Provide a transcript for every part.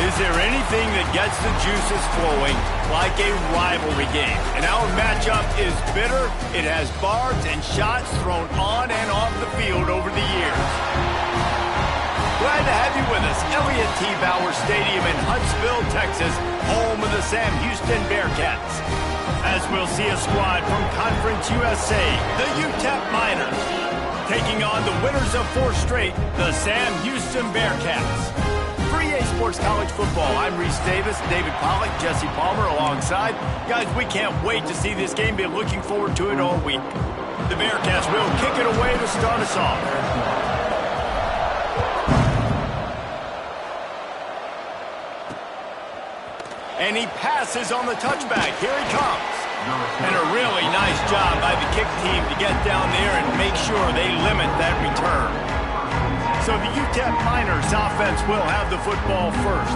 Is there anything that gets the juices flowing like a rivalry game? And our matchup is bitter. It has barbs and shots thrown on and off the field over the years. Glad to have you with us. Elliott T. Bauer Stadium in Huntsville, Texas, home of the Sam Houston Bearcats. As we'll see a squad from Conference USA, the UTEP Miners, taking on the winners of 4 straight, the Sam Houston Bearcats. For EA Sports College Football, I'm Reese Davis, David Pollack, Jesse Palmer alongside. Guys, we can't wait to see this game. Been looking forward to it all week. The Bearcats will kick it away to start us off. And he passes on the touchback. Here he comes. And a really nice job by the kick team to get down there and make sure they limit that return. So the UTEP Miners offense will have the football first.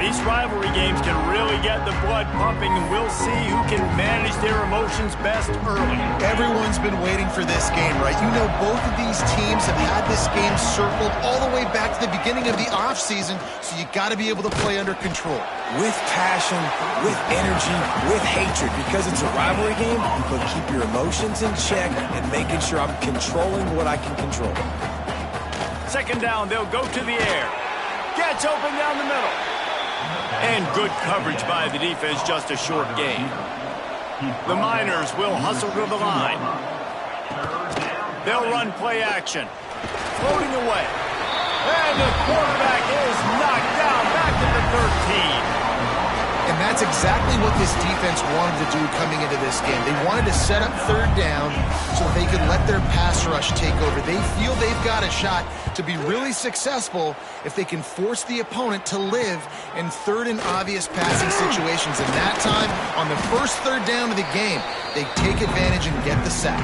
These rivalry games can really get the blood pumping, and we'll see who can manage their emotions best early. Everyone's been waiting for this game, right? You know, both of these teams have had this game circled all the way back to the beginning of the offseason, so you got to be able to play under control. With passion, with energy, with hatred, because it's a rivalry game, but keep your emotions in check and making sure I'm controlling what I can control. Second down, they'll go to the air. Gets open down the middle. And good coverage by the defense, just a short gain. The Miners will hustle to the line. They'll run play action. Floating away. And the quarterback is knocked down back at the 13. And that's exactly what this defense wanted to do coming into this game. They wanted to set up third down so they could let their pass rush take over. They feel they've got a shot to be really successful if they can force the opponent to live in third and obvious passing situations. And that time, on the first third down of the game, they take advantage and get the sack.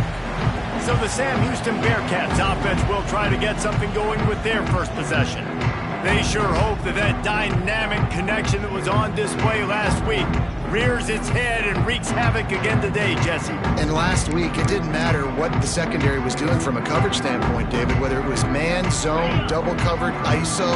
So the Sam Houston Bearcats offense will try to get something going with their first possession. They sure hope that that dynamic connection that was on display last week rears its head and wreaks havoc again today, Jesse. And last week, it didn't matter what the secondary was doing from a coverage standpoint, David, whether it was man, zone, double covered, ISO.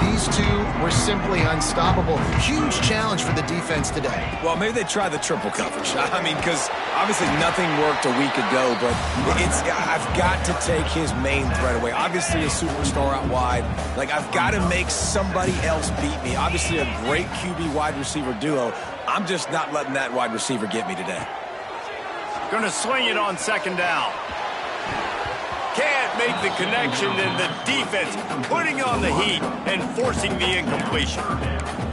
These two were simply unstoppable. Huge challenge for the defense today. Well, maybe they try the triple coverage. I mean, because obviously nothing worked a week ago, but I've got to take his main threat away. Obviously a superstar out wide. Like, I've got to make somebody else beat me. Obviously a great QB wide receiver duo. I'm just not letting that wide receiver get me today. Gonna swing it on second down. Can't make the connection, and the defense putting on the heat and forcing the incompletion.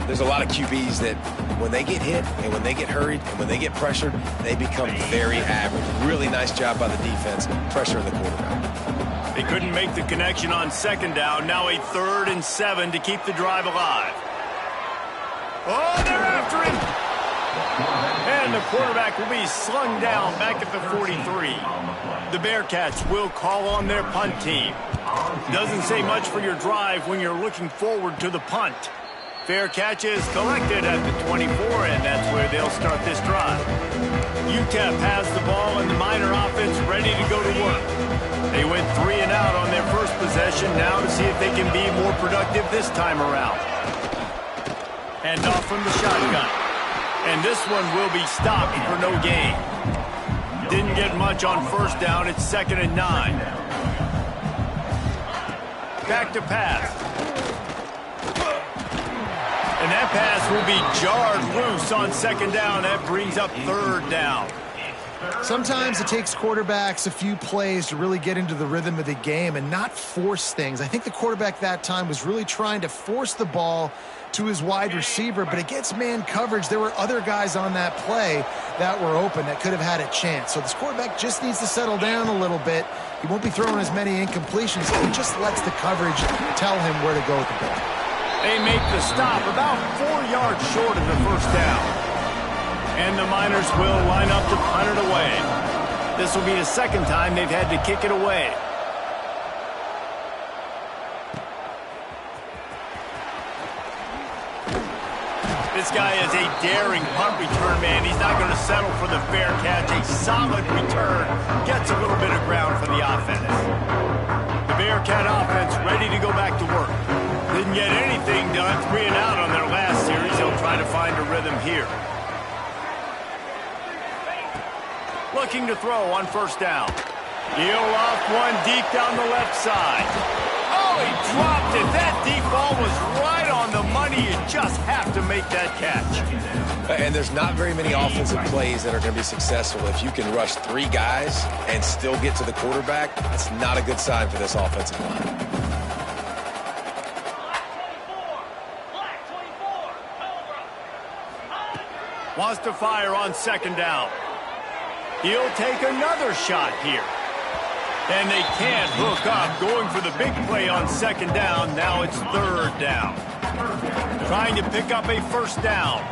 There's a lot of QBs that when they get hit and when they get hurried and when they get pressured, they become very average. Really nice job by the defense, pressuring the quarterback. They couldn't make the connection on second down. Now a 3rd and 7 to keep the drive alive. Oh, they're after him. And the quarterback will be slung down back at the 43. The Bearcats will call on their punt team. Doesn't say much for your drive when you're looking forward to the punt. Fair catch is collected at the 24, and that's where they'll start this drive. UTEP has the ball and the Miner offense ready to go to work. They went 3 and out on their first possession, now to see if they can be more productive this time around. Hand off from the shotgun. And this one will be stopped for no gain. Didn't get much on first down. It's 2nd and 9. Back to pass. And that pass will be jarred loose on second down. That brings up 3rd down. Sometimes it takes quarterbacks a few plays to really get into the rhythm of the game and not force things. I think the quarterback that time was really trying to force the ball to his wide receiver, but against man coverage, there were other guys on that play that were open that could have had a chance. So this quarterback just needs to settle down a little bit. He won't be throwing as many incompletions. He just lets the coverage tell him where to go with the ball. They make the stop about 4 yards short of the first down. And the Miners will line up to punt it away. This will be the 2nd time they've had to kick it away. This guy is a daring punt return man. He's not going to settle for the fair catch. A solid return. Gets a little bit of ground for the offense. The Bearcat offense ready to go back to work. Didn't get anything done, 3 and out on their last series. He'll try to find a rhythm here. Looking to throw on first down. He'll off one deep down the left side. Oh, he dropped it. That deep ball was right on the money. You just have to make that catch. And there's not very many offensive plays that are going to be successful. If you can rush 3 guys and still get to the quarterback, that's not a good sign for this offensive line. Wants to fire on second down. He'll take another shot here. And they can't hook up. Going for the big play on second down. Now it's third down. Trying to pick up a first down.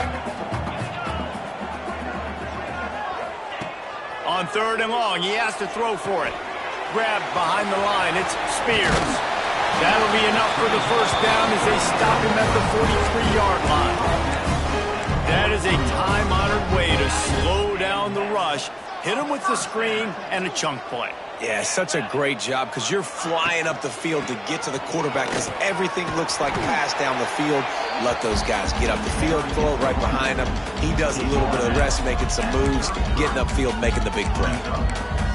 On third and long, he has to throw for it. Grabbed behind the line. It's Spears. That'll be enough for the first down as they stop him at the 43-yard line. That is a time-honored way to slow down the rush. Hit him with the screen and a chunk play. Yeah, such a great job because you're flying up the field to get to the quarterback because everything looks like pass down the field. Let those guys get up the field, throw it right behind him. He does a little bit of the rest, making some moves, getting upfield, making the big play.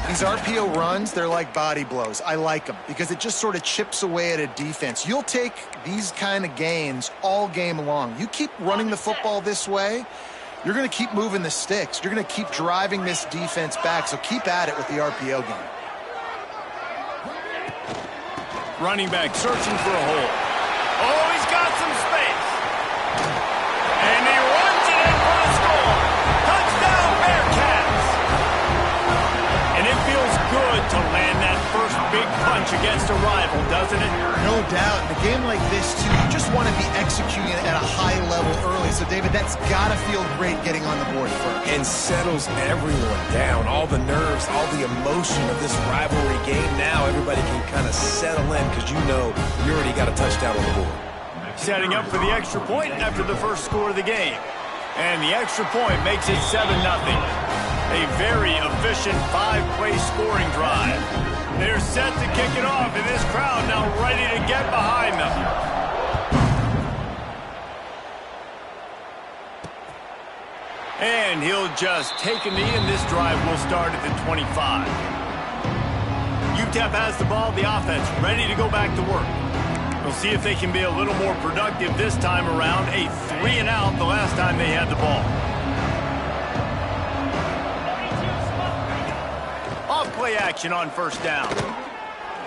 These RPO runs, they're like body blows. I like them because it just sort of chips away at a defense. You'll take these kind of gains all game long. You keep running the football this way, you're going to keep moving the sticks. You're going to keep driving this defense back, so keep at it with the RPO game. Running back searching for a hole. Oh, he's got some space. And he runs it in for the score. Touchdown, Bearcats. And it feels good to land that first big punch against a rival, doesn't it? No doubt. In a game like this, too, you just want to be executing at a high level early. So, David, that's got to feel great getting on the board first. And settles everyone down. All the nerves, all the emotion of this rivalry game. Now everybody can kind of settle in because you know you already got a touchdown on the board. Setting up for the extra point after the first score of the game. And the extra point makes it 7-0. A very efficient 5-play scoring drive. They're set to kick it off, and this crowd now ready to get behind them. And he'll just take a knee, and this drive will start at the 25. UTEP has the ball, the offense ready to go back to work. We'll see if they can be a little more productive this time around. A 3 and out the last time they had the ball. Off-play action on first down.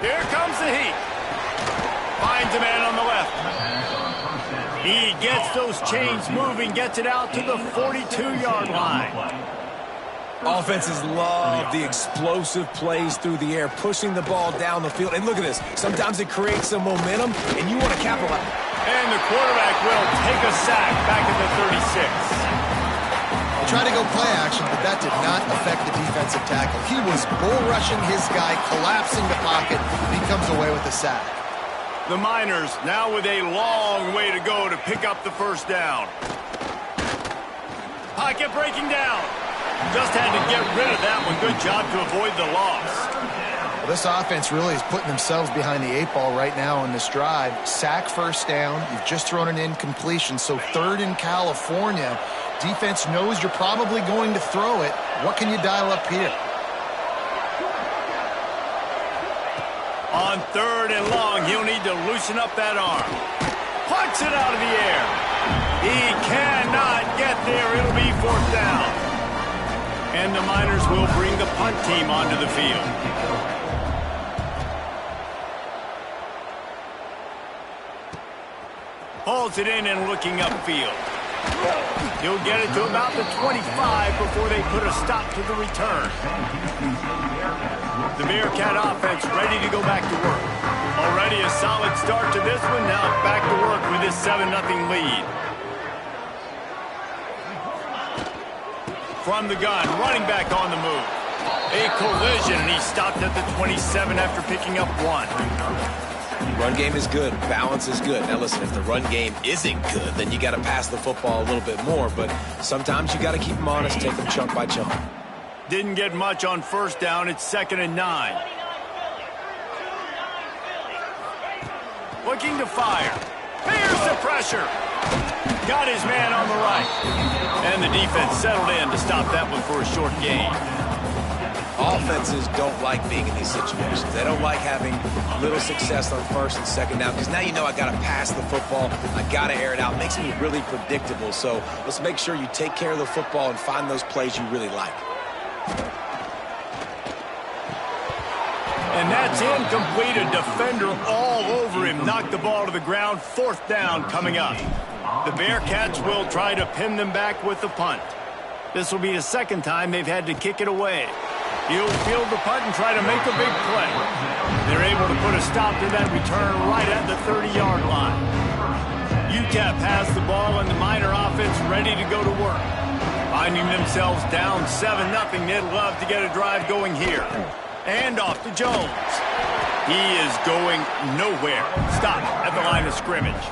Here comes the heat. Finds a man on the left. He gets those chains moving, gets it out to the 42-yard line. Offenses love the explosive plays through the air, pushing the ball down the field. And look at this. Sometimes it creates some momentum, and you want to capitalize. And the quarterback will take a sack back at the 36. Tried to go play action, but that did not affect the defensive tackle. He was bull rushing his guy, collapsing the pocket, and he comes away with a sack. The Miners now with a long way to go to pick up the first down. Pocket breaking down. Just had to get rid of that one. Good job to avoid the loss. Well, this offense really is putting themselves behind the 8 ball right now on this drive. Sack first down. You've just thrown an incompletion, so third in California. Defense knows you're probably going to throw it. What can you dial up here? On third and long, he'll need to loosen up that arm. Punts it out of the air. He cannot get there. It'll be fourth down. And the Miners will bring the punt team onto the field. Hauls it in and looking upfield. He'll get it to about the 25 before they put a stop to the return. The Bearcat offense ready to go back to work. Already a solid start to this one. Now back to work with this 7-0 lead. From the gun, running back on the move. A collision, and he stopped at the 27 after picking up 1. Run game is good. Balance is good. Now, listen, if the run game isn't good, then you got to pass the football a little bit more. But sometimes you got to keep them honest, take them chunk by chunk. Didn't get much on first down. It's 2nd and 9. Looking to fire. Here's the pressure. Got his man on the right. And the defense settled in to stop that one for a short gain. Offenses don't like being in these situations. They don't like having little success on first and second down because now you know I got to pass the football. I got to air it out. It makes me really predictable. So let's make sure you take care of the football and find those plays you really like. And that's incomplete. A defender all over him. Knocked the ball to the ground. Fourth down coming up. The Bearcats will try to pin them back with the punt. This will be the second time they've had to kick it away. He'll field the punt and try to make a big play. They're able to put a stop to that return right at the 30-yard line. UTEP has the ball and the Miner offense ready to go to work. Finding themselves down 7-0, they'd love to get a drive going here. And off to Jones. He is going nowhere. Stop at the line of scrimmage.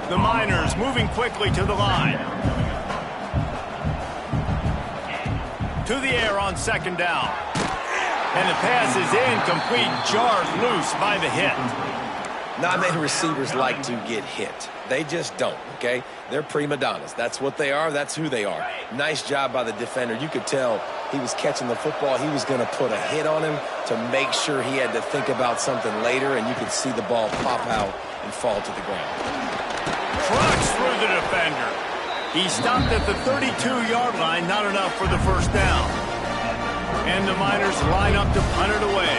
The Miners moving quickly to the line. To the air on second down. And the pass is incomplete, jarred loose by the hit. Not many receivers like to get hit. They just don't, okay? They're prima donnas. That's what they are. That's who they are. Nice job by the defender. You could tell he was catching the football. He was going to put a hit on him to make sure he had to think about something later, and you could see the ball pop out and fall to the ground. Trucks through the defender. He stopped at the 32-yard line, not enough for the first down. And the Miners line up to punt it away.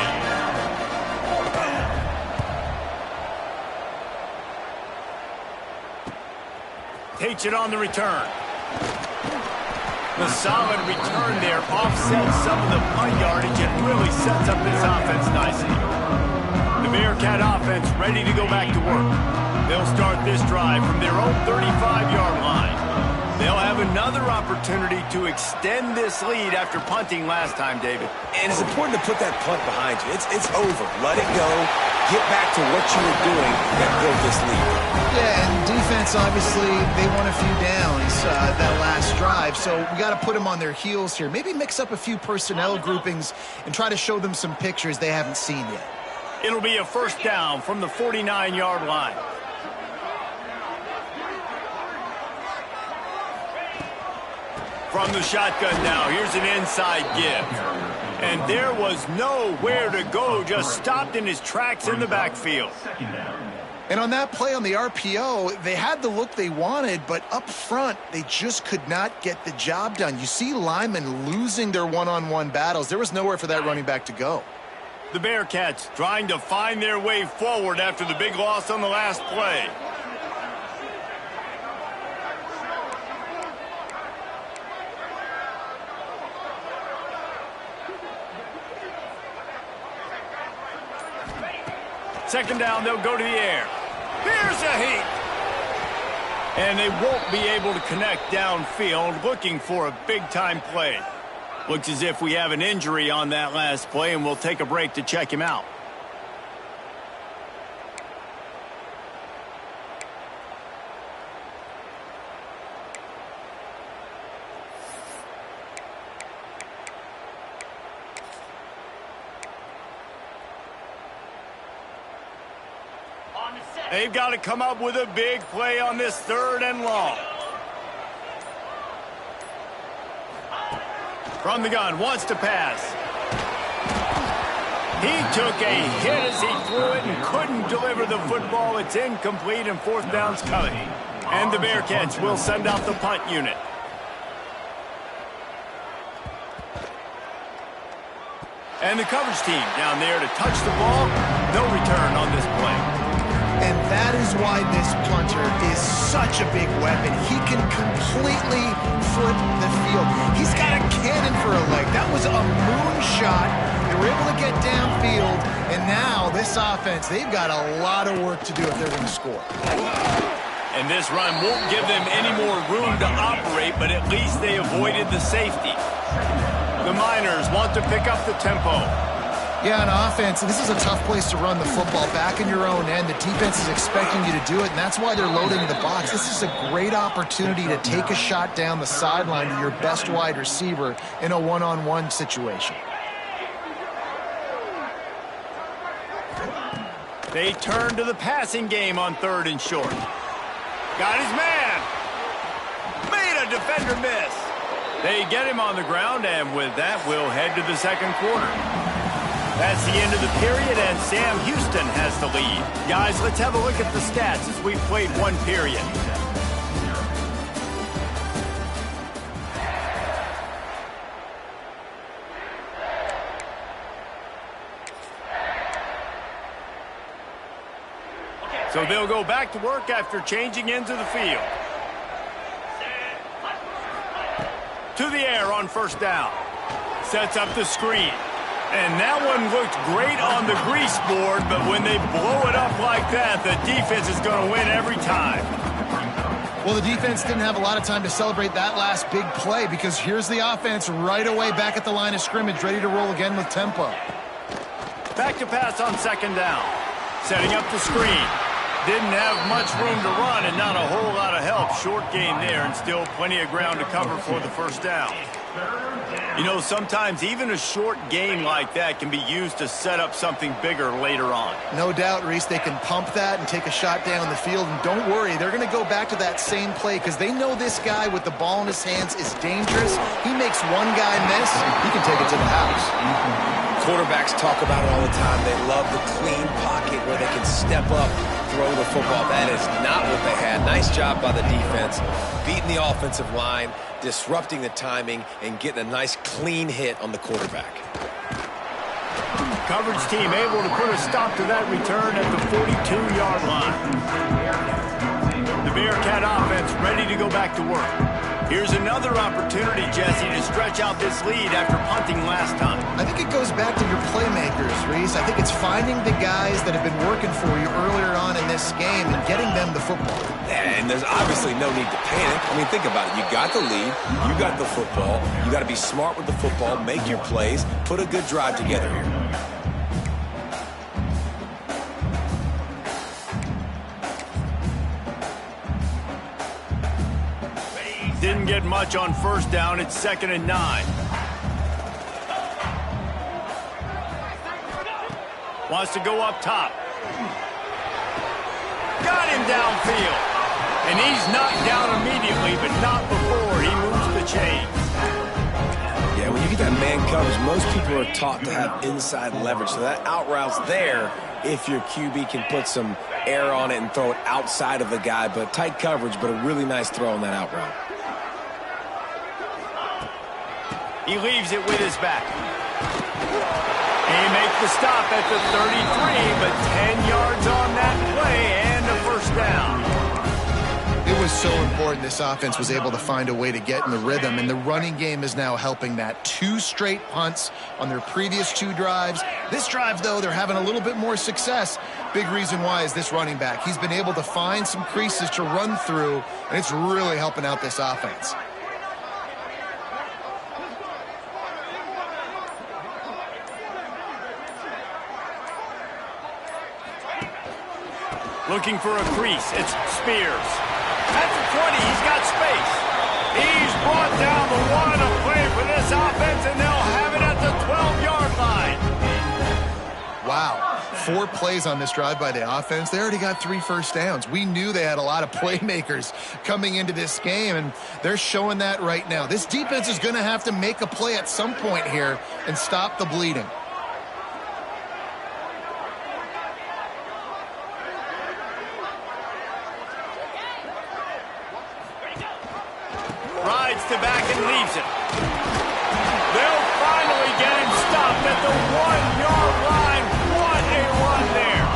Takes it on the return. The solid return there offsets some of the punt yardage and really sets up this offense nicely. The Bearcat offense ready to go back to work. They'll start this drive from their own 35-yard line. They'll have another opportunity to extend this lead after punting last time, David. And it's important to put that punt behind you. It's over. Let it go. Get back to what you were doing that built this lead. Yeah, and defense, obviously, they won a few downs that last drive, so we got to put them on their heels here. Maybe mix up a few personnel groupings and try to show them some pictures they haven't seen yet. It'll be a first down from the 49-yard line. From the shotgun now, here's an inside give. And there was nowhere to go, just stopped in his tracks in the backfield. And on that play on the RPO, they had the look they wanted, but up front, they just could not get the job done. You see linemen losing their one-on-one battles. There was nowhere for that running back to go. The Bearcats trying to find their way forward after the big loss on the last play. Second down, they'll go to the air. Here's a heat. And they won't be able to connect downfield, looking for a big-time play. Looks as if we have an injury on that last play, and we'll take a break to check him out. They've got to come up with a big play on this third and long. From the gun, wants to pass. He took a hit as he threw it and couldn't deliver the football. It's incomplete and fourth down's coming. And the Bearcats will send out the punt unit. And the coverage team down there to touch the ball. No return on this play. And that is why this punter is such a big weapon. He can completely flip the field. He's got a cannon for a leg. That was a moonshot. They were able to get downfield, and now this offense, they've got a lot of work to do if they're going to score. And this run won't give them any more room to operate, but at least they avoided the safety. The Miners want to pick up the tempo. Yeah, on offense, this is a tough place to run the football. Back in your own end, the defense is expecting you to do it, and that's why they're loading the box. This is a great opportunity to take a shot down the sideline to your best wide receiver in a one-on-one situation. They turn to the passing game on 3rd and short. Got his man. Made a defender miss. They get him on the ground, and with that, we'll head to the 2nd quarter. That's the end of the period, and Sam Houston has the lead. Guys, let's have a look at the stats as we've played 1 period. So they'll go back to work after changing into the field. To the air on 1st down. Sets up the screen. And that one looked great on the grease board, but when they blow it up like that, the defense is going to win every time. Well, the defense didn't have a lot of time to celebrate that last big play because here's the offense right away back at the line of scrimmage, ready to roll again with tempo. Back to pass on 2nd down. Setting up the screen. Didn't have much room to run and not a whole lot of help. Short gain there and still plenty of ground to cover for the 1st down. You know, sometimes even a short gain like that can be used to set up something bigger later on. No doubt, Reese, they can pump that and take a shot down the field. And don't worry, they're going to go back to that same play because they know this guy with the ball in his hands is dangerous. He makes one guy miss, he can take it to the house. Quarterbacks talk about it all the time. They love the clean pocket where they can step up, throw the football. That is not what they had. Nice job by the defense, beating the offensive line, disrupting the timing, and getting a nice clean hit on the quarterback. Coverage team able to put a stop to that return at the 42-yard line. The Bearcat offense ready to go back to work. Here's another opportunity, Jesse, to stretch out this lead after punting last time. I think it goes back to your playmakers, Reese. I think it's finding the guys that have been working for you earlier on in this game and getting them the football. Yeah, and there's obviously no need to panic. I mean, think about it. You got the lead. You got the football. You got to be smart with the football, make your plays, put a good drive together here. Didn't get much on 1st down. It's 2nd and 9. Wants to go up top. Got him downfield. And he's knocked down immediately, but not before he moves the chains. Yeah, when you get that man coverage, most people are taught to have inside leverage. So that out route's there if your QB can put some air on it and throw it outside of the guy. But tight coverage, but a really nice throw on that out route. He leaves it with his back. He makes the stop at the 33, but 10 yards on that play and a 1st down. It was so important this offense was able to find a way to get in the rhythm, and the running game is now helping that. 2 straight punts on their previous 2 drives. This drive, though, they're having a little bit more success. Big reason why is this running back. He's been able to find some creases to run through, and it's really helping out this offense. Looking for a crease. It's Spears. At the 20, he's got space. He's brought down the one to play for this offense, and they'll have it at the 12-yard line. Wow. 4 plays on this drive by the offense. They already got 3 first downs. We knew they had a lot of playmakers coming into this game, and they're showing that right now. This defense is going to have to make a play at some point here and stop the bleeding. Rides to back and leaves it. They'll finally get him stopped at the 1-yard line. What a run there.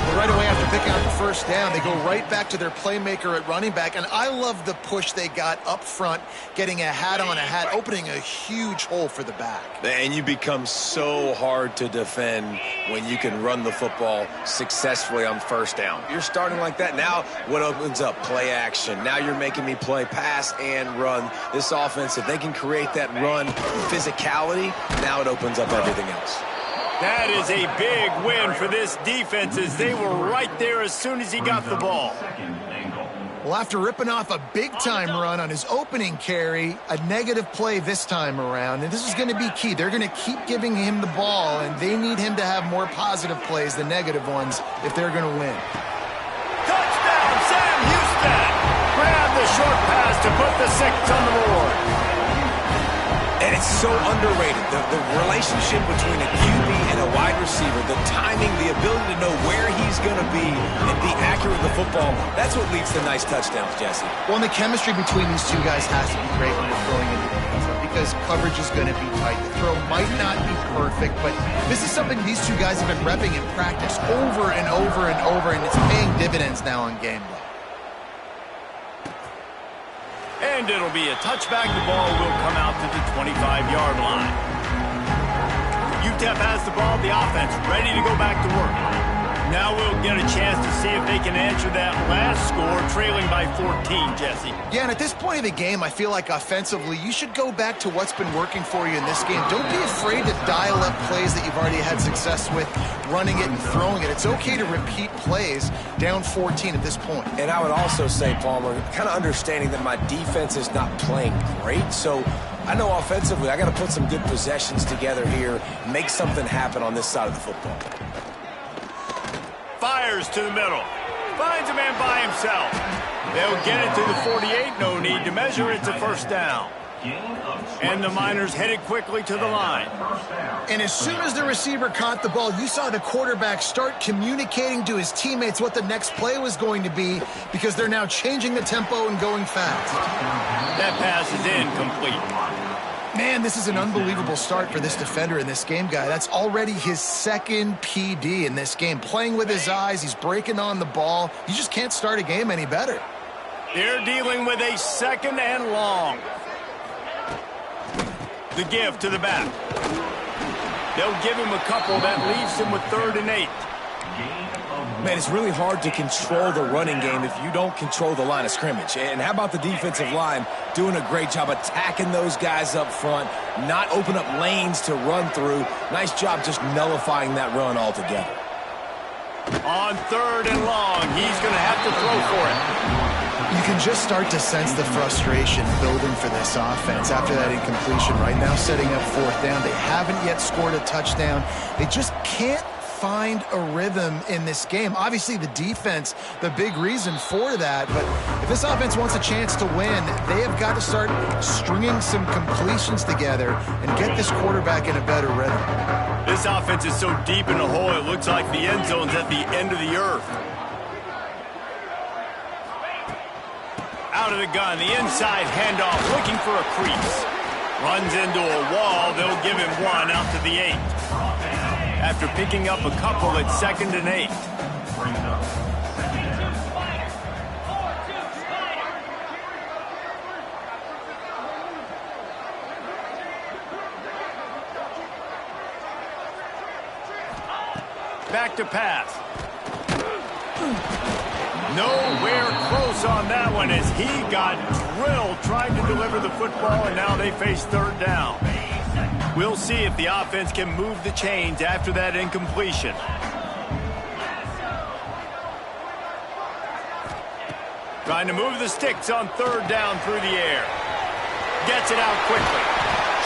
Well, right away after picking up the 1st down, they go right back to their playmaker at running back. And I love the push they got up front, getting a hat on a hat, opening a huge hole for the back. And you become so hard to defend when you can run the football successfully on 1st down. You're starting like that. Now what opens up? Play action. Now you're making me play pass and run. This offense, if they can create that run physicality, now it opens up everything else. That is a big win for this defense as they were right there as soon as he got the ball. Well, after ripping off a big-time run on his opening carry, a negative play this time around, and this is going to be key. They're going to keep giving him the ball, and they need him to have more positive plays than negative ones if they're going to win. Touchdown, Sam Houston! Grab the short pass to put the 6 on the board. And it's so underrated, the relationship between a QB and a wide receiver, the timing, the ability to know where he's going to be and be accurate with the football, that's what leads to nice touchdowns, Jesse. Well, and the chemistry between these two guys has to be great when you're throwing into the end zone because coverage is going to be tight. The throw might not be perfect, but this is something these two guys have been repping in practice over and over and over, and it's paying dividends now on game day. And it'll be a touchback. The ball will come out to the 25-yard line. UTEP has the ball, the offense ready to go back to work. Now we'll get a chance to see if they can answer that last score, trailing by 14, Jesse. Yeah, and at this point of the game, I feel like offensively, you should go back to what's been working for you in this game. Don't be afraid to dial up plays that you've already had success with, running it and throwing it. It's okay to repeat plays down 14 at this point. And I would also say, Palmer, kind of understanding that my defense is not playing great, so I know offensively I got to put some good possessions together here, make something happen on this side of the football. Fires to the middle. Finds a man by himself. They'll get it to the 48. No need to measure. It's a first down. And the Miners headed quickly to the line. And as soon as the receiver caught the ball, you saw the quarterback start communicating to his teammates what the next play was going to be because they're now changing the tempo and going fast. That pass is incomplete. Man, this is an unbelievable start for this defender in this game, guy. That's already his second PD in this game. Playing with his eyes, he's breaking on the ball. You just can't start a game any better. They're dealing with a second and long. The give to the back. They'll give him a couple. That leaves him with 3rd and 8. Man, it's really hard to control the running game if you don't control the line of scrimmage. And how about the defensive line doing a great job attacking those guys up front, not open up lanes to run through. Nice job just nullifying that run altogether. On 3rd and long, he's going to have to throw for it. You can just start to sense the frustration building for this offense after that incompletion. Right now, setting up 4th down. They haven't yet scored a touchdown. They just can't find a rhythm in this game. Obviously, the defense, the big reason for that. But if this offense wants a chance to win, they have got to start stringing some completions together and get this quarterback in a better rhythm. This offense is so deep in the hole, it looks like the end zone's at the end of the earth. Out of the gun, the inside handoff, looking for a crease. Runs into a wall, they'll give him 1 out to the 8. After picking up a couple at 2nd and 8. Back to pass. Nowhere close on that one as he got drilled trying to deliver the football, and now they face 3rd down. We'll see if the offense can move the chains after that incompletion. Trying to move the sticks on 3rd down through the air. Gets it out quickly.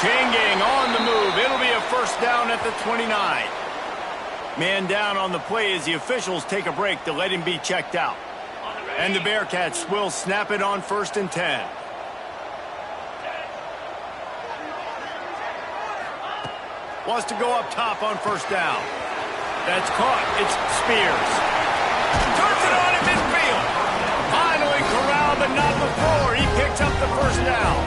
Chain gang on the move. It'll be a first down at the 29. Man down on the play as the officials take a break to let him be checked out. And the Bearcats will snap it on 1st and 10. Wants to go up top on 1st down. That's caught. It's Spears. Turns it on at midfield. Finally corralled, but not before. He picks up the 1st down.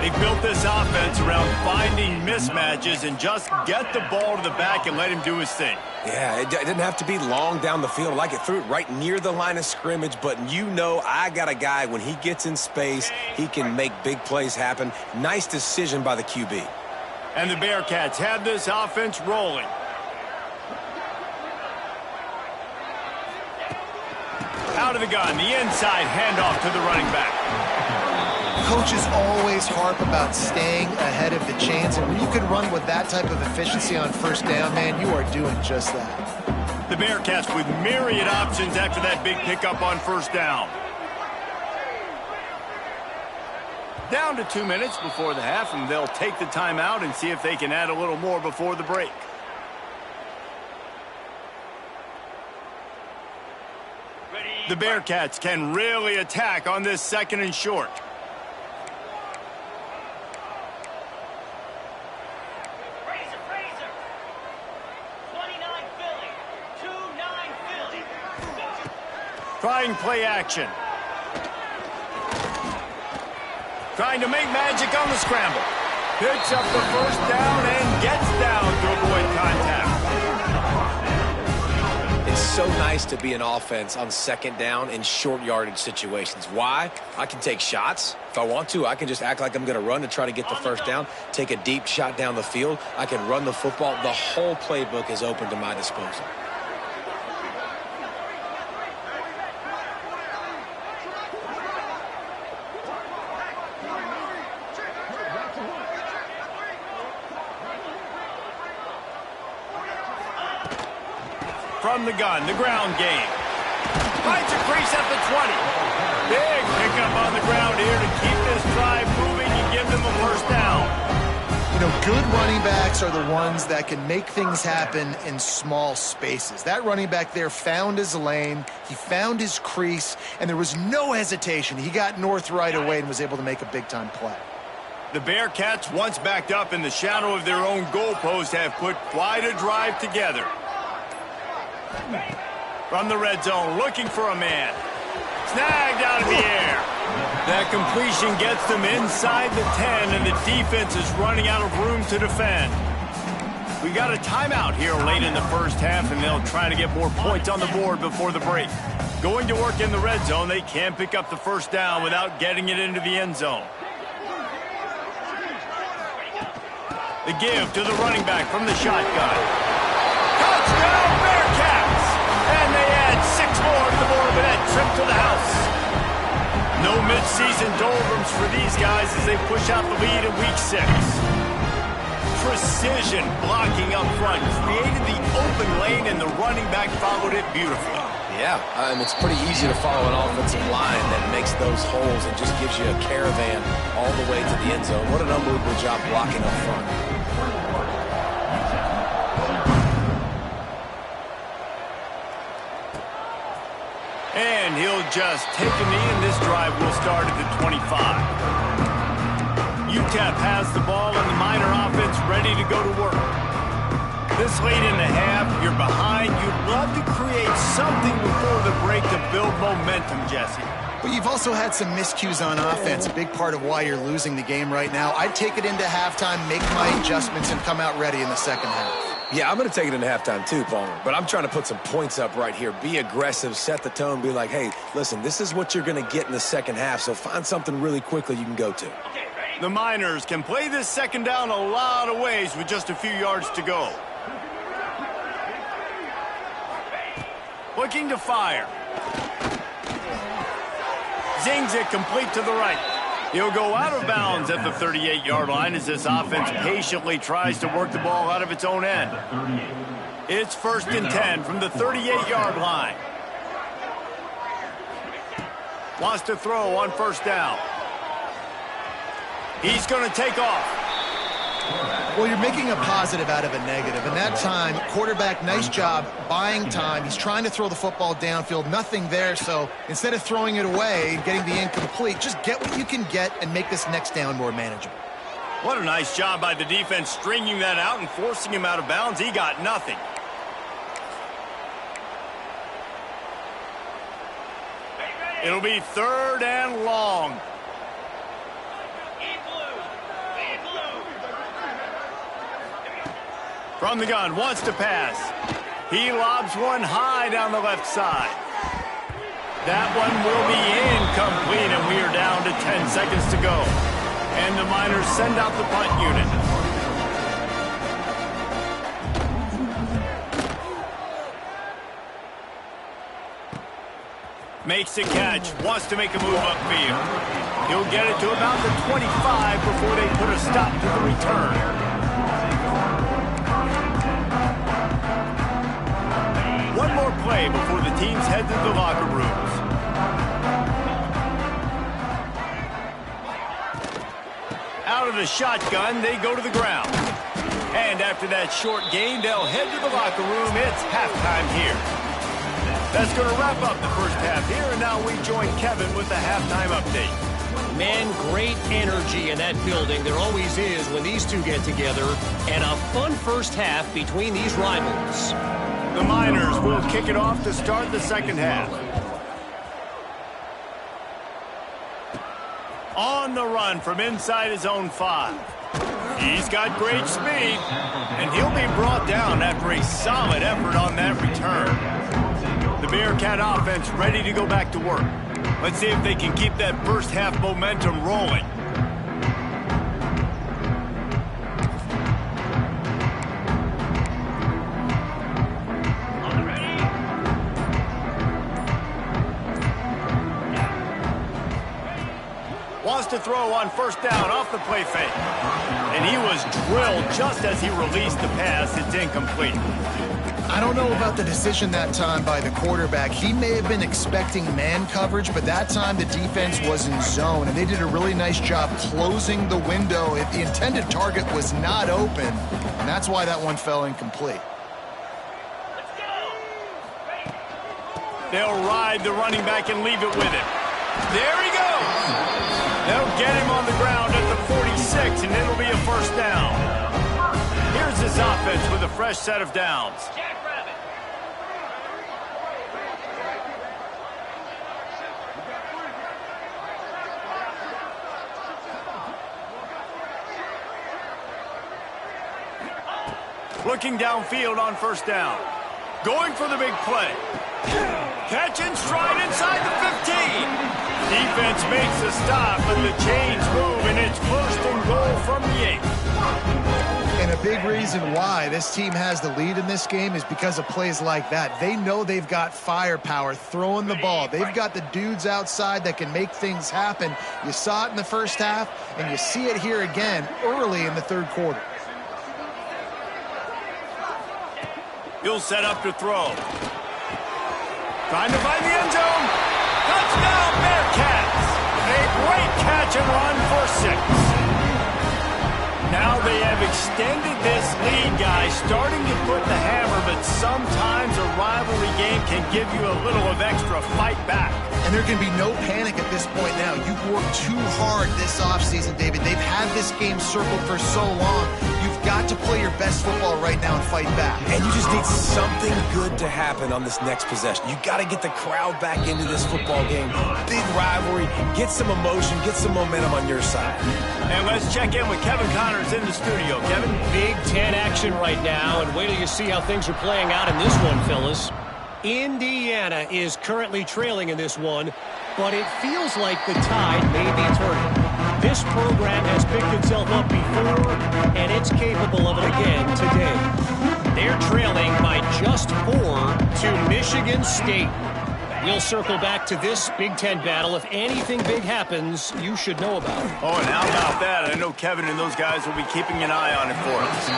They built this offense around finding mismatches and just get the ball to the back and let him do his thing. Yeah, it didn't have to be long down the field. Like it threw it right near the line of scrimmage, but you know I got a guy, when he gets in space, he can make big plays happen. Nice decision by the QB. And the Bearcats have this offense rolling. Out of the gun, the inside handoff to the running back. Coaches always harp about staying ahead of the chains, and when you can run with that type of efficiency on 1st down, man, you are doing just that. The Bearcats with myriad options after that big pickup on 1st down. Down to 2 minutes before the half, and they'll take the timeout and see if they can add a little more before the break. The Bearcats can really attack on this 2nd and short. Trying play action. Trying to make magic on the scramble. Picks up the first down and gets down to avoid contact. It's so nice to be an offense on 2nd down in short yardage situations. Why? I can take shots. If I want to, I can just act like I'm going to run to try to get the first down, take a deep shot down the field. I can run the football. The whole playbook is open to my disposal. From the gun, the ground game. Finds a crease at the 20. Big pickup on the ground here to keep this drive moving and give them a first down. You know, good running backs are the ones that can make things happen in small spaces. That running back there found his lane, he found his crease, and there was no hesitation. He got north right away and was able to make a big-time play. The Bearcats, once backed up in the shadow of their own goalpost, have put quite a drive together. From the red zone, looking for a man. Snagged out of the air. That completion gets them inside the 10, and the defense is running out of room to defend. We got a timeout here late in the first half, and they'll try to get more points on the board before the break. Going to work in the red zone, they can't pick up the first down without getting it into the end zone. The give to the running back from the shotgun. Touchdown, Bearcats! And they add 6 more to the board with that trip to the house. No midseason doldrums for these guys as they push out the lead in week 6. Precision blocking up front created the open lane, and the running back followed it beautifully. Yeah, it's pretty easy to follow an offensive line that makes those holes and just gives you a caravan all the way to the end zone. What an unbelievable job blocking up front. And he'll just take a knee, and this drive will start at the 25. UTEP has the ball, and the Miner offense ready to go to work. This late in the half, you're behind. You'd love to create something before the break to build momentum, Jesse. But you've also had some miscues on offense, a big part of why you're losing the game right now. I'd take it into halftime, make my adjustments, and come out ready in the second half. Yeah, I'm going to take it into halftime too, Palmer. But I'm trying to put some points up right here. Be aggressive, set the tone, be like, hey, listen, this is what you're going to get in the second half, so find something really quickly you can go to. The Miners can play this second down a lot of ways with just a few yards to go. Looking to fire. Zings it complete to the right. He'll go out of bounds at the 38-yard line as this offense patiently tries to work the ball out of its own end. It's 1st and 10 from the 38-yard line. Wants to throw on first down. He's going to take off. Well, you're making a positive out of a negative. And that time, quarterback, nice job buying time. He's trying to throw the football downfield. Nothing there. So instead of throwing it away and getting the incomplete, just get what you can get and make this next down more manageable. What a nice job by the defense stringing that out and forcing him out of bounds. He got nothing. It'll be 3rd and long. From the gun, wants to pass. He lobs one high down the left side. That one will be incomplete, and we are down to 10 seconds to go. And the Miners send out the punt unit. Makes the catch, wants to make a move upfield. He'll get it to about the 25 before they put a stop to the return. One more play before the teams head to the locker rooms. Out of the shotgun, they go to the ground. And after that short gain, they'll head to the locker room. It's halftime here. That's going to wrap up the first half here, and now we join Kevin with the halftime update. Man, great energy in that building. There always is when these two get together. And a fun first half between these rivals. The Miners will kick it off to start the second half. On the run from inside his own 5. He's got great speed, and he'll be brought down after a solid effort on that return. The Bearcat offense ready to go back to work. Let's see if they can keep that first half momentum rolling. Wants to throw on first down off the play fake. And he was drilled just as he released the pass. It's incomplete. I don't know about the decision that time by the quarterback. He may have been expecting man coverage, but that time the defense was in zone, and they did a really nice job closing the window if the intended target was not open, and that's why that one fell incomplete. They'll ride the running back and leave it with him. There he goes. They'll get him on the ground at the 46, and it'll be a first down. Here's his offense with a fresh set of downs. Looking downfield on first down. Going for the big play. Catch and stride inside the 15. Defense makes the stop, but the chains move, and it's first and goal from the 8. And a big reason why this team has the lead in this game is because of plays like that. They know they've got firepower throwing the ball. They've got the dudes outside that can make things happen. You saw it in the first half, and you see it here again early in the third quarter. He'll set up to throw. Trying to find the end zone. Touchdown, Bearcats! A great catch and run for 6. Now they have extended this lead, guys, starting to put the hammer, but sometimes a rivalry game can give you a little of extra fight back. And there can be no panic at this point now. You've worked too hard this offseason, David. They've had this game circled for so long. You've got to play your best football right now and fight back. And you just need something good to happen on this next possession. You got to get the crowd back into this football game. Big rivalry. Get some emotion. Get some momentum on your side. And let's check in with Kevin Connors in the studio. Kevin? Big Ten action right now, and wait till you see how things are playing out in this one, fellas. Indiana is currently trailing in this one, but it feels like the tide may be turning. This program has picked itself up before, and it's capable of it again today. They're trailing by just 4 to Michigan State. We'll circle back to this Big Ten battle. If anything big happens, you should know about it. Oh, and how about that? I know Kevin and those guys will be keeping an eye on it for us.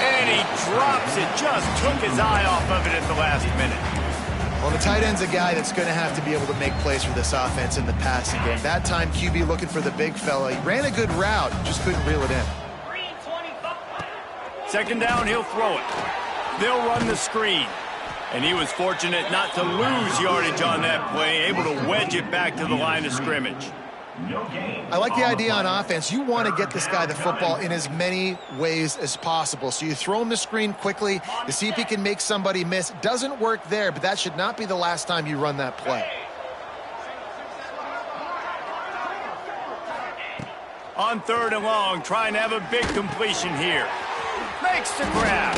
And he drops it. Just took his eye off of it at the last minute. Well, the tight end's a guy that's going to have to be able to make plays for this offense in the passing game. That time, QB looking for the big fella. He ran a good route, just couldn't reel it in. Second down, he'll throw it. They'll run the screen. And he was fortunate not to lose yardage on that play, able to wedge it back to the line of scrimmage. I like the idea on offense. You want to get this guy the football in as many ways as possible. So you throw him the screen quickly to see if he can make somebody miss. Doesn't work there, but that should not be the last time you run that play. On third and long, trying to have a big completion here. Makes the grab.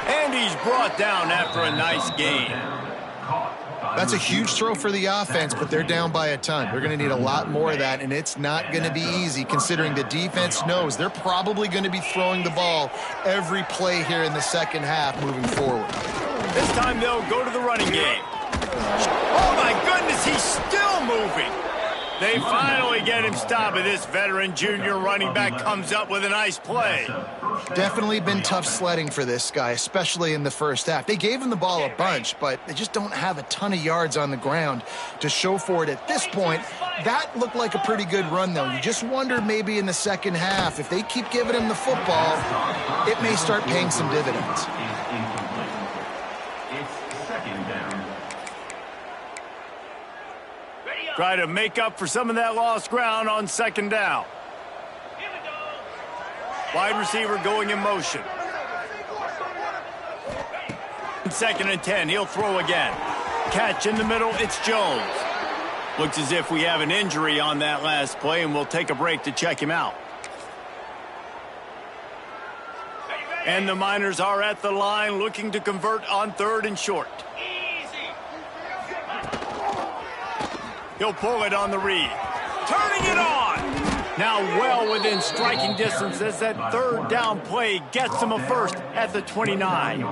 And he's brought down after a nice gain. That's a huge throw for the offense, but they're down by a ton. They're going to need a lot more of that, and it's not going to be easy considering the defense knows they're probably going to be throwing the ball every play here in the second half moving forward. This time they'll go to the running game. Oh, my goodness, he's still moving. They finally get him stopped, and this veteran junior running back comes up with a nice play. Definitely been tough sledding for this guy, especially in the first half. They gave him the ball a bunch, but they just don't have a ton of yards on the ground to show for it at this point. That looked like a pretty good run, though. You just wonder maybe in the second half, if they keep giving him the football, it may start paying some dividends. Try to make up for some of that lost ground on second down. Wide receiver going in motion. Second and 10, he'll throw again. Catch in the middle, it's Jones. Looks as if we have an injury on that last play, and we'll take a break to check him out. And the Miners are at the line looking to convert on 3rd and short. He'll pull it on the read. Turning it on. Now well within striking distance as that 3rd down play gets him a first at the 29.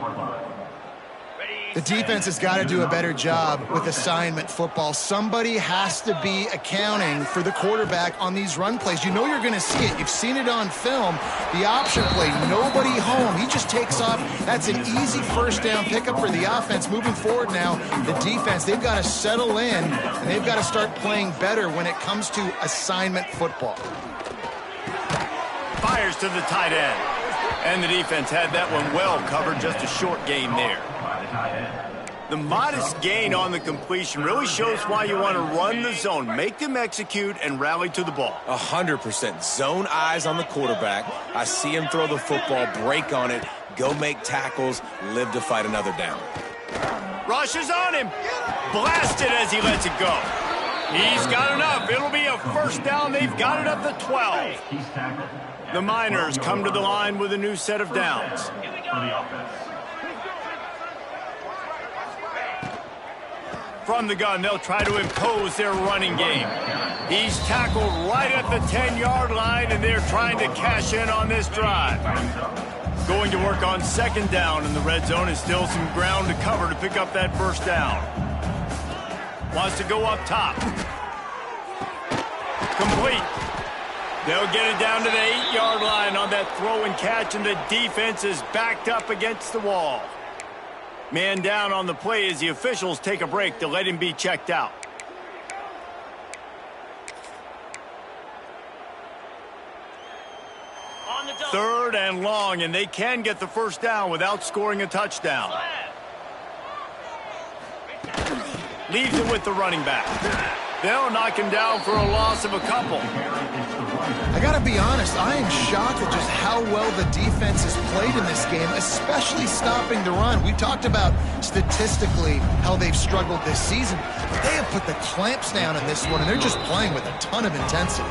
The defense has got to do a better job with assignment football. Somebody has to be accounting for the quarterback on these run plays. You know you're going to see it. You've seen it on film. The option play, nobody home. He just takes off. That's an easy first down pickup for the offense. Moving forward now, the defense, they've got to settle in, and they've got to start playing better when it comes to assignment football. Fires to the tight end. And the defense had that one well covered, just a short gain there. The modest gain on the completion really shows why you want to run the zone, make them execute, and rally to the ball. 100%. Zone eyes on the quarterback. I see him throw the football, break on it, go make tackles, live to fight another down. Rushes on him. Blasted as he lets it go. He's got enough. It'll be a first down. They've got it up to 12. The Miners come to the line with a new set of downs. From the gun, they'll try to impose their running game. He's tackled right at the 10-yard line, and they're trying to cash in on this drive. Going to work on second down in the red zone, and still some ground to cover to pick up that first down. Wants to go up top. Complete. They'll get it down to the 8-yard line on that throw and catch, and the defense is backed up against the wall. Man down on the play as the officials take a break to let him be checked out. Third and long, and they can get the first down without scoring a touchdown. Leaves it with the running back. They'll knock him down for a loss of a couple. I got to be honest, I am shocked at just how well the defense has played in this game, especially stopping the run. We talked about statistically how they've struggled this season, but they have put the clamps down in this one, and they're just playing with a ton of intensity.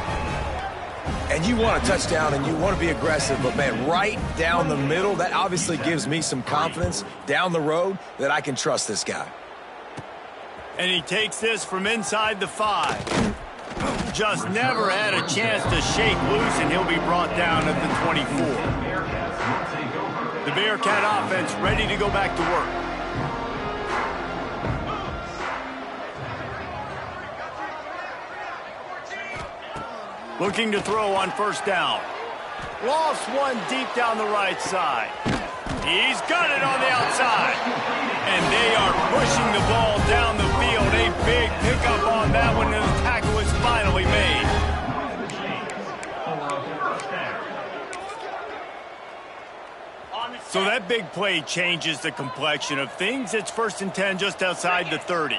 And you want a touchdown and you want to be aggressive, but man, right down the middle, that obviously gives me some confidence down the road that I can trust this guy. And he takes this from inside the 5. Just never had a chance to shake loose, and he'll be brought down at the 24. The Bearcat offense ready to go back to work. Looking to throw on first down. Lost one deep down the right side. He's got it on the outside. And they are pushing the ball down the field. A big pickup on that one, and the tackle is finally made. So that big play changes the complexion of things. It's 1st and 10 just outside the 30.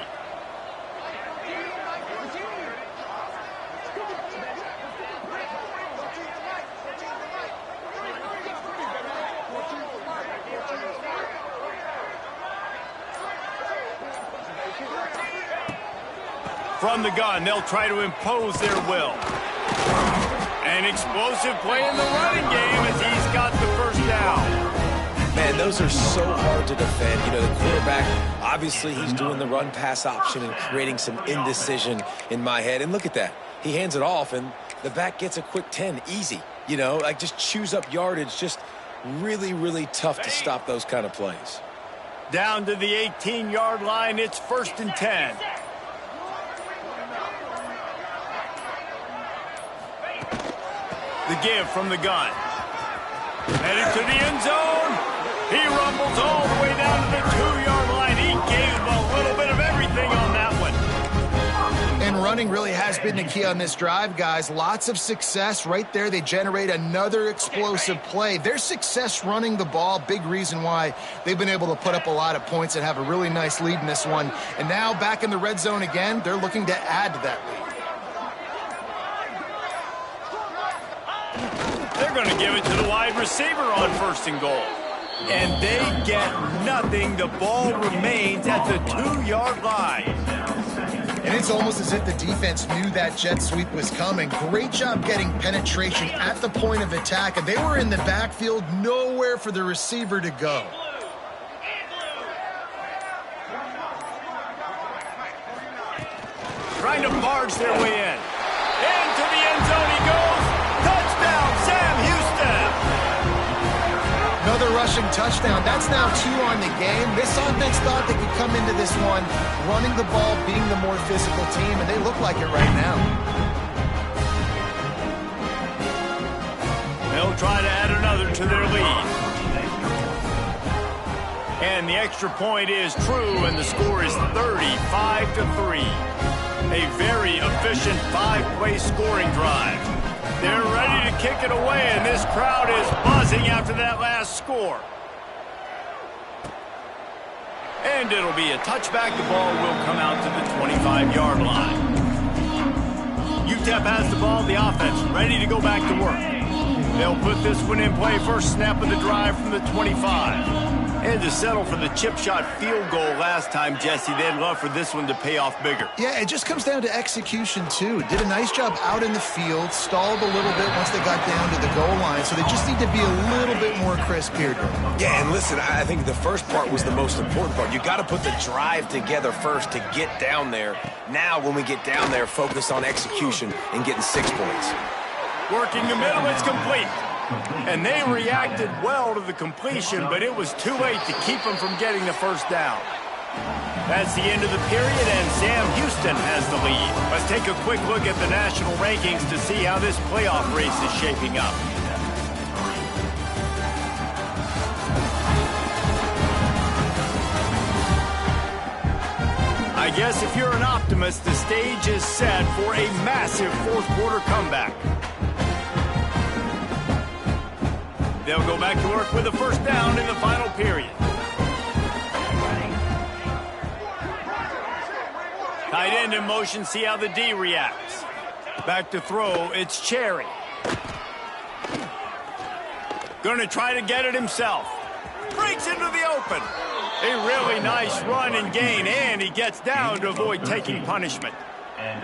From the gun, they'll try to impose their will. An explosive play in the running game as he's got the first down. Man, those are so hard to defend. You know, the quarterback, obviously he's doing the run-pass option and creating some indecision in my head. And look at that. He hands it off, and the back gets a quick 10. Easy. You know, like just chews up yardage. Just really, really tough to stop those kind of plays. Down to the 18-yard line, it's 1st and 10. The give from the gun. Headed to the end zone. He rumbles all the way down to the 2-yard line. He gave him a little bit of everything on that one. And running really has been the key on this drive, guys. Lots of success right there. They generate another explosive play. Their success running the ball, big reason why they've been able to put up a lot of points and have a really nice lead in this one. And now back in the red zone again, they're looking to add to that lead. They're going to give it to the wide receiver on 1st and goal. And they get nothing. The ball remains at the 2-yard line. And it's almost as if the defense knew that jet sweep was coming. Great job getting penetration at the point of attack. And they were in the backfield, nowhere for the receiver to go. Trying to barge their way in. Into the end zone he goes. Touchdown, Sam Houston. Another rushing touchdown. That's now 2 on the game. This offense thought they could come into this one running the ball, being the more physical team, and they look like it right now. They'll try to add another to their lead. And the extra point is true, and the score is 35-3. A very efficient 5-play scoring drive. They're ready to kick it away, and this crowd is buzzing after that last score. And it'll be a touchback. The ball will come out to the 25-yard line. UTEP has the ball, the offense ready to go back to work. They'll put this one in play, first snap of the drive from the 25. And to settle for the chip shot field goal last time, Jesse, they'd love for this one to pay off bigger. Yeah, it just comes down to execution, too. Did a nice job out in the field, stalled a little bit once they got down to the goal line, so they just need to be a little bit more crisp here. Yeah, and listen, I think the first part was the most important part. You got to put the drive together first to get down there. Now, when we get down there, focus on execution and getting 6 points. Working the middle, it's complete. And they reacted well to the completion, but it was too late to keep them from getting the first down. That's the end of the period, and Sam Houston has the lead. Let's take a quick look at the national rankings to see how this playoff race is shaping up. I guess if you're an optimist, the stage is set for a massive fourth-quarter comeback. They'll go back to work with a first down in the final period. Tight end in motion, see how the D reacts. Back to throw, it's Cherry. Going to try to get it himself. Breaks into the open. A really nice run and gain, and he gets down to avoid taking punishment.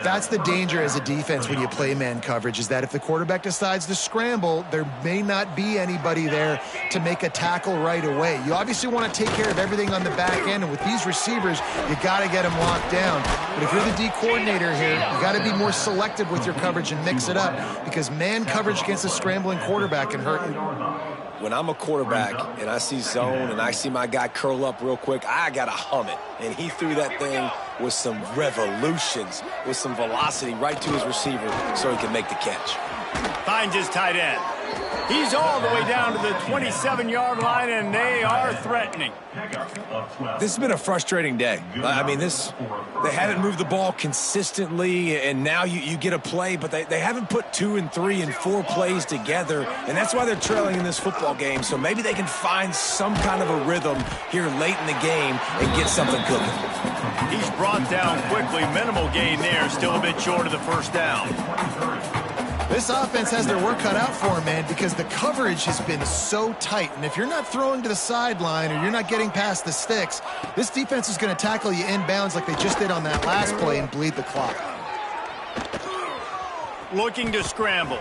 That's the danger as a defense when you play man coverage, is that if the quarterback decides to scramble, there may not be anybody there to make a tackle right away. You obviously want to take care of everything on the back end, and with these receivers, you got to get them locked down. But if you're the D coordinator here, you got to be more selective with your coverage and mix it up, because man coverage against a scrambling quarterback can hurt you. When I'm a quarterback and I see zone and I see my guy curl up real quick, I got to hum it. And he threw that thing with some revolutions, with some velocity right to his receiver so he can make the catch. Finds his tight end. He's all the way down to the 27-yard line, and they are threatening. This has been a frustrating day. I mean, they haven't moved the ball consistently, and now you get a play, but they haven't put 2 and 3 and 4 plays together, and that's why they're trailing in this football game. So maybe they can find some kind of a rhythm here late in the game and get something cooking. He's brought down quickly. Minimal gain there, still a bit short of the first down. This offense has their work cut out for them, man, because the coverage has been so tight. And if you're not throwing to the sideline or you're not getting past the sticks, this defense is going to tackle you inbounds like they just did on that last play and bleed the clock. Looking to scramble.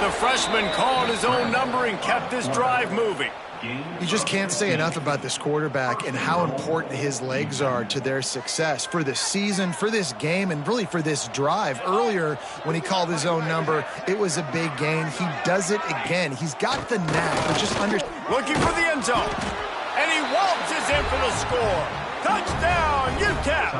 The freshman called his own number and kept this drive moving. You just can't say enough about this quarterback and how important his legs are to their success for this season, for this game, and really for this drive. Earlier, when he called his own number, it was a big gain. He does it again. He's got the knack. Looking for the end zone. And he waltzes in for the score. Touchdown, UTEP.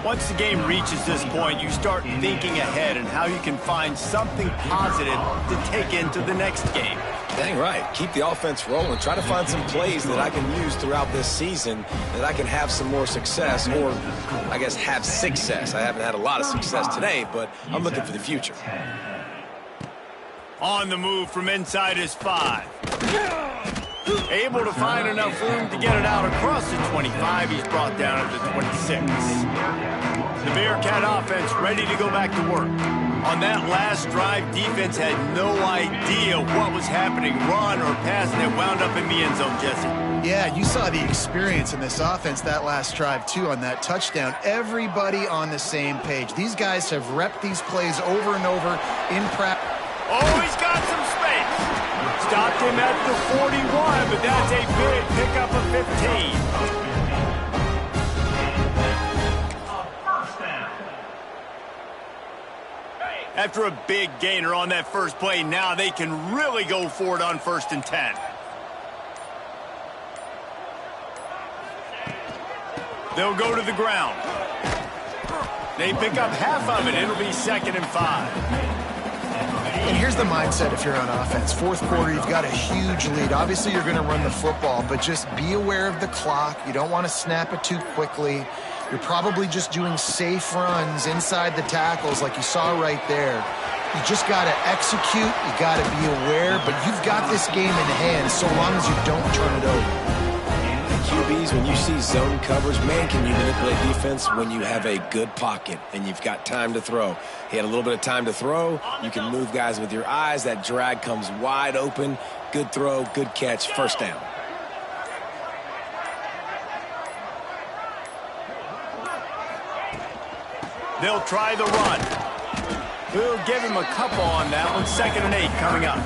Once the game reaches this point, you start thinking ahead and how you can find something positive to take into the next game. Dang right. Keep the offense rolling. Try to find some plays that I can use throughout this season that I can have some more success, or I guess have success. I haven't had a lot of success today, but I'm looking for the future. On the move from inside his 5. Able to find enough room to get it out across the 25. He's brought down at the 26. The Bearcat offense ready to go back to work. On that last drive, defense had no idea what was happening, run or pass, and it wound up in the end zone, Jesse. Yeah, you saw the experience in this offense that last drive, too, on that touchdown. Everybody on the same page. These guys have repped these plays over and over in practice. Oh, he's got some space. Stopped him at the 41, but that's a big pickup of 15. After a big gainer on that first play, now they can really go for it on 1st and 10. They'll go to the ground. They pick up half of it. It'll be 2nd and 5. And here's the mindset if you're on offense. 4th quarter, you've got a huge lead. Obviously, you're going to run the football, but just be aware of the clock. You don't want to snap it too quickly. You're probably just doing safe runs inside the tackles like you saw right there. You just got to execute. You got to be aware, but you've got this game in hand so long as you don't turn it over. QBs, when you see zone coverage, man, can you manipulate defense when you have a good pocket and you've got time to throw. He had a little bit of time to throw. You can move guys with your eyes. That drag comes wide open. Good throw, good catch, 1st down. They'll try the run. We'll give him a couple on that one. 2nd and 8 coming up.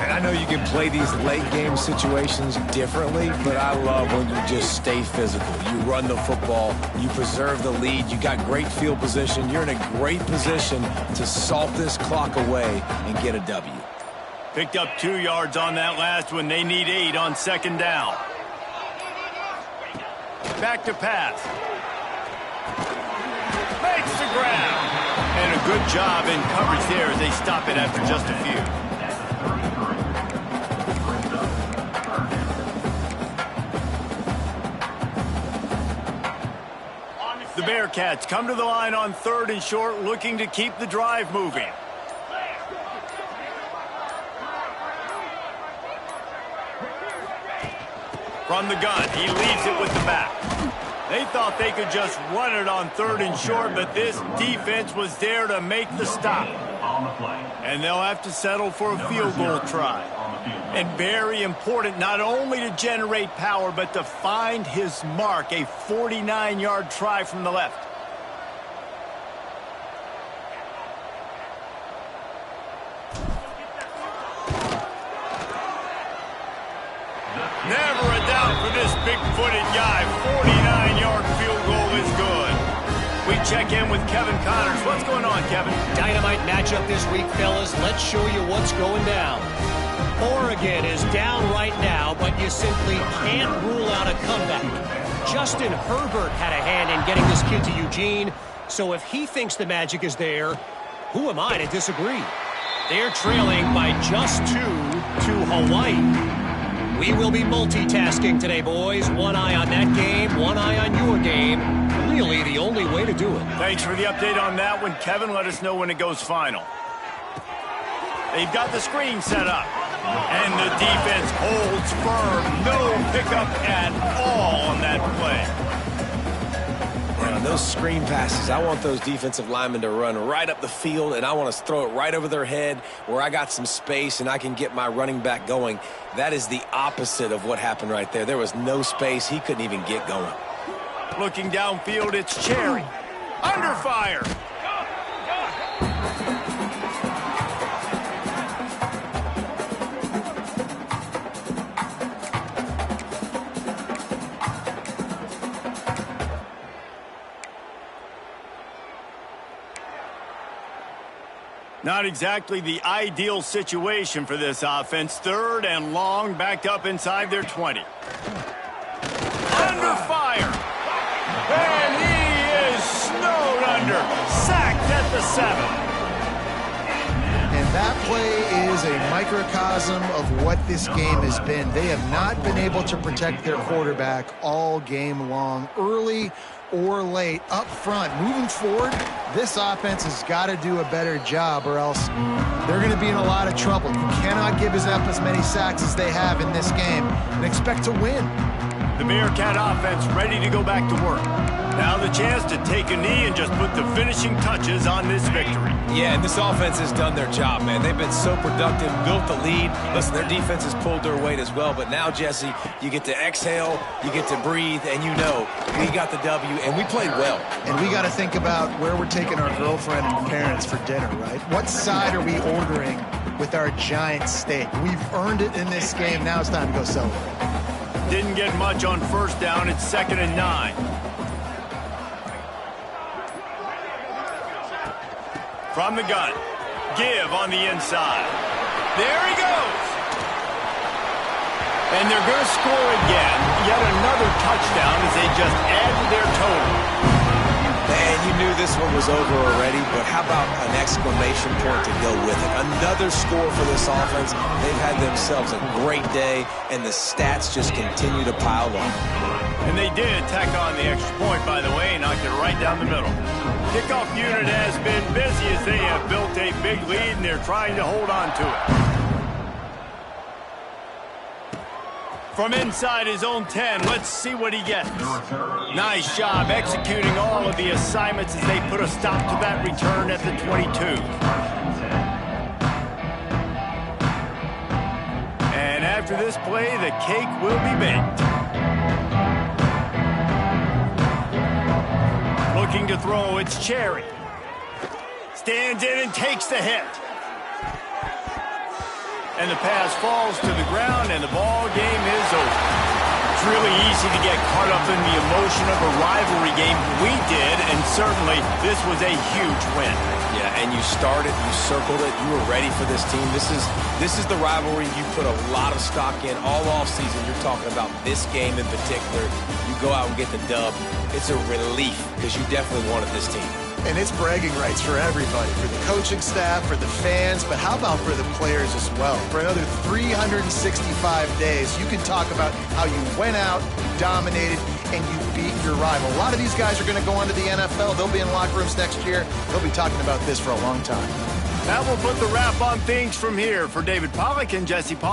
And I know you can play these late game situations differently, but I love when you just stay physical. You run the football, you preserve the lead, you got great field position, you're in a great position to salt this clock away and get a W. Picked up 2 yards on that last one. They need 8 on 2nd down. Back to pass. Makes the grab. And a good job in coverage there as they stop it after just a few. The Bearcats come to the line on 3rd and short, looking to keep the drive moving. From the gun, he leaves it with the back. They thought they could just run it on 3rd and short, but this defense was there to make the stop. And they'll have to settle for a field goal try. And very important, not only to generate power, but to find his mark, a 49-yard try from the left. Never a doubt for this big-footed guy. 49-yard field goal is good. We check in with Kevin Connors. What's going on, Kevin? Dynamite matchup this week, fellas. Let's show you what's going down. Oregon is down right now, but you simply can't rule out a comeback. Justin Herbert had a hand in getting this kid to Eugene, so if he thinks the magic is there, who am I to disagree? They're trailing by just 2 to Hawaii. We will be multitasking today, boys. One eye on that game, one eye on your game. Really the only way to do it. Thanks for the update on that one, Kevin. Let us know when it goes final. They've got the screen set up. And the defense holds firm. No pickup at all on that play. And on those screen passes, I want those defensive linemen to run right up the field, and I want to throw it right over their head where I got some space and I can get my running back going. That is the opposite of what happened right there. There was no space. He couldn't even get going. Looking downfield, it's Cherry. Under fire. Not exactly the ideal situation for this offense. 3rd and long, backed up inside their 20. Under fire. And he is a microcosm of what this game has been. They have not been able to protect their quarterback all game long, early or late, up front. Moving forward, this offense has got to do a better job, or else they're going to be in a lot of trouble. You cannot give us up as many sacks as they have in this game and expect to win. The Bearcat offense ready to go back to work. Now the chance to take a knee and just put the finishing touches on this victory. Yeah, and this offense has done their job, man. They've been so productive, built the lead. Listen, their defense has pulled their weight as well. But now, Jesse, you get to exhale, you get to breathe, and you know we got the W, and we played well. And we got to think about where we're taking our girlfriend and parents for dinner, right? What side are we ordering with our giant steak? We've earned it in this game. Now it's time to go celebrate. Didn't get much on first down. It's 2nd and 9. From the gun. Give on the inside. There he goes. And they're going to score again. Yet another touchdown as they just add to their total. Man, you knew this one was over already, but how about an exclamation point to go with it? Another score for this offense. They've had themselves a great day, and the stats just continue to pile on. And they did tack on the extra point, by the way, and knocked it right down the middle. Kickoff unit has been busy as they have built a big lead, and they're trying to hold on to it. From inside his own 10, let's see what he gets. Nice job executing all of the assignments as they put a stop to that return at the 22. And after this play, the cake will be baked. Looking to throw, it's Cherry. Stands in and takes the hit. And the pass falls to the ground, and the ball game is over. It's really easy to get caught up in the emotion of a rivalry game. We did, and certainly this was a huge win. Yeah, and you started, you circled it, you were ready for this team. This is the rivalry you put a lot of stock in all offseason. You're talking about this game in particular. You go out and get the dub. It's a relief because you definitely wanted this team. And it's bragging rights for everybody, for the coaching staff, for the fans, but how about for the players as well? For another 365 days, you can talk about how you went out, dominated, and you beat your rival. A lot of these guys are going to go on to the NFL. They'll be in locker rooms next year. They'll be talking about this for a long time. That will put the wrap on things from here. For David Pollack and Jesse Pollack.